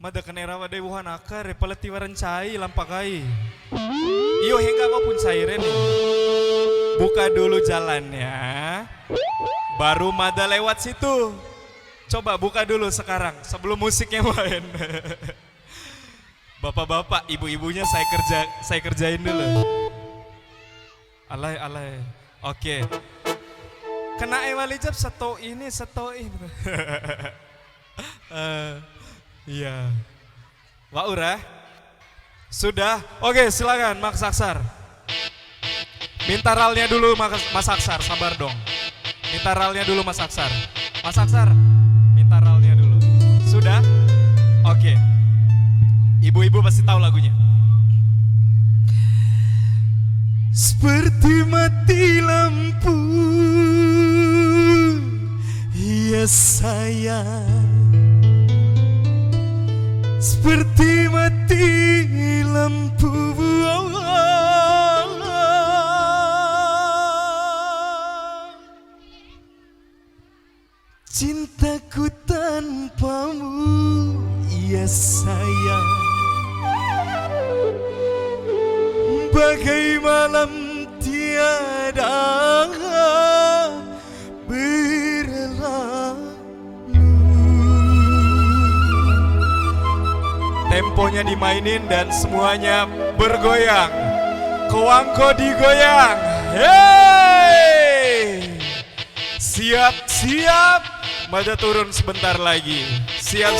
Mada kenera wadai wuhan akar repeleti warencai lampakai. Iyo hingga maupun cairin. Buka dulu jalannya. Baru mada lewat situ. Coba buka dulu sekarang sebelum musiknya main. Bapak-bapak, ibu-ibunya saya kerjain dulu. Alay. Oke. Kena ewalijab seto ini. Iya. Wak Ura? Sudah? Oke, silakan Mas Aksar. Minta ralnya dulu Mas Aksar, sabar dong. Minta ralnya dulu Mas Aksar. Mas Aksar, minta ralnya dulu. Sudah? Oke. Ibu-ibu pasti tahu lagunya. Seperti mati lampu, ya sayang. Seperti mati lampu, cintaku tanpamu, ya sayang. Bagai malam tiada berlalu. Temponya dimainin dan semuanya bergoyang. Kewangko digoyang. Hey! Siap. Mada turun sebentar lagi. Siap.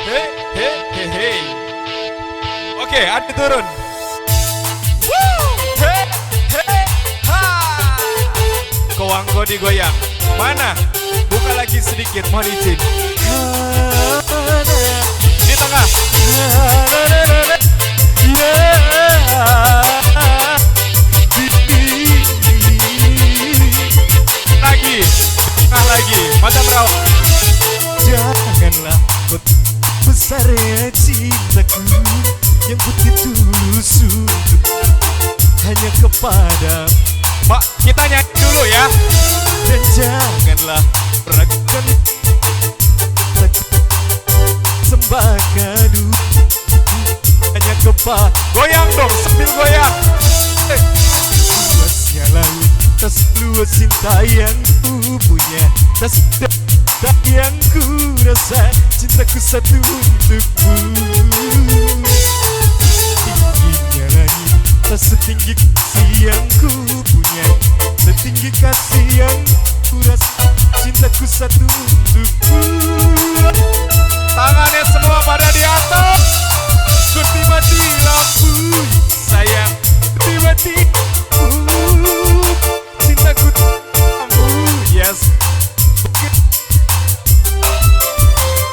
Hey. Oke, Adi turun. Hey, ha. Kewangko digoyang. Mana? Buka lagi sedikit, mohon izin. Di tengah. Lagi. Mata merawat. Janganlah kau besar ya cintaku yang putih tulus untukku hanya kepada. Mak, kita nyanyi dulu ya. Dan janganlah ragukan sembah kadu hanya kepada. Goyang dong sambil goyang. Luasnya laut, tak seluas cinta yang ku punya, tak sedekat yang ku rasa, cintaku satu untukmu. Tingginya langit, tak setinggi kasih yang ku punya, setinggi kasih yang ku rasa, cintaku satu untukmu. Tangannya semua pada di atas. Seperti mati lampu, sayang. Seperti mati cintaku kamu, yes.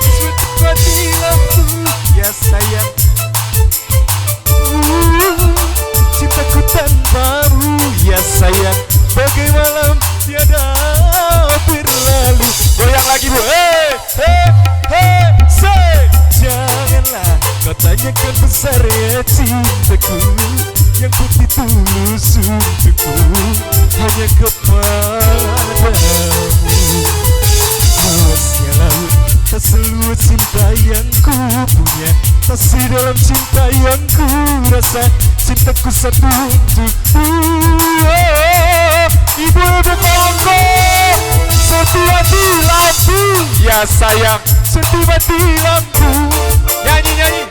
Seperti mati lampu, yes sayang. Cintaku tanpamu, yes sayang. Bagai malam tiada berlalu. Goyang lagi bu, hey, say. Janganlah kau tanyakan besar ya cintaku yang putih tulus untukku hanya kepadamu. Luasnya laut, tak seluas cinta yang ku punya, tak sedalam cinta yang ku rasa, cintaku satu untukmu. Ibu-ibu kawanku, seperti mati lampu, ya sayang. Seperti mati lampu. Nyanyi.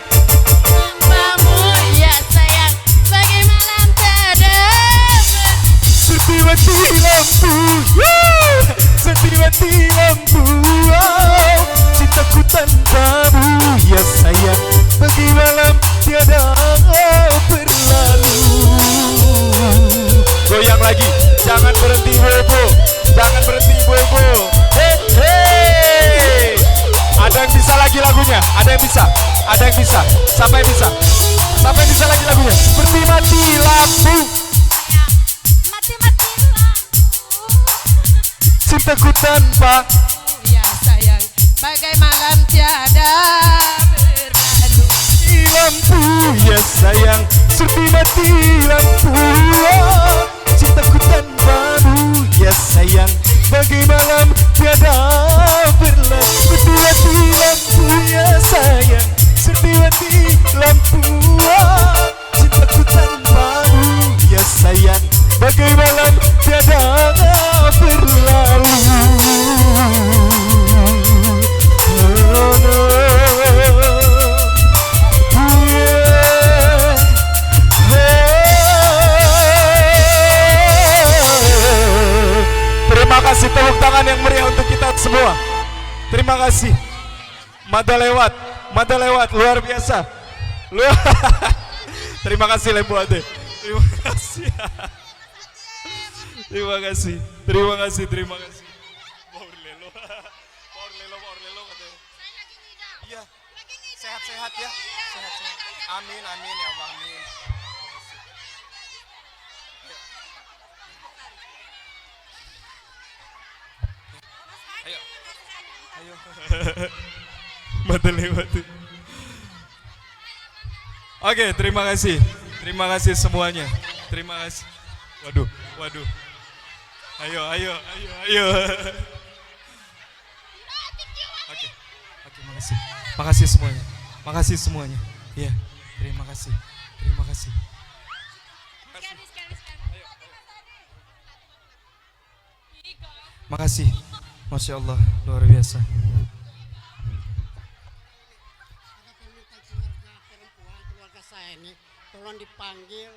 Seperti mati lampu, cintaku tanpamu, ya sayang. Bagi malam tiada berlalu. Goyang lagi, jangan berhenti ibu-ibu, jangan berhenti ibu-ibu. Hey. Ada yang bisa lagi lagunya? Ada yang bisa? Siapa yang bisa lagi lagunya? Seperti mati lampu. Cintaku tanpa, ya sayang, bagai malam tiada berlalu. Lampu, ya sayang, seperti mati lampu. Cintaku tanpamu, ya sayang, bagai malam tiada berlalu. Seperti mati lampu, ya sayang. Terima kasih. Mata lewat, luar biasa. Terima kasih Lembu Ade. Terima kasih. Terima kasih. Power Lelo katanya. Iya. Sehat-sehat ya. Sehat-sehat. Amin ya Allah, amin. Ayo. Mata lewat. Oke, terima kasih. Terima kasih semuanya. Terima kasih. Waduh. Ayo. Oke, makasih. Makasih semuanya. Iya, terima kasih. Makasih. Masya Allah, luar biasa. Ada permintaan keluarga saya ini, tolong dipanggil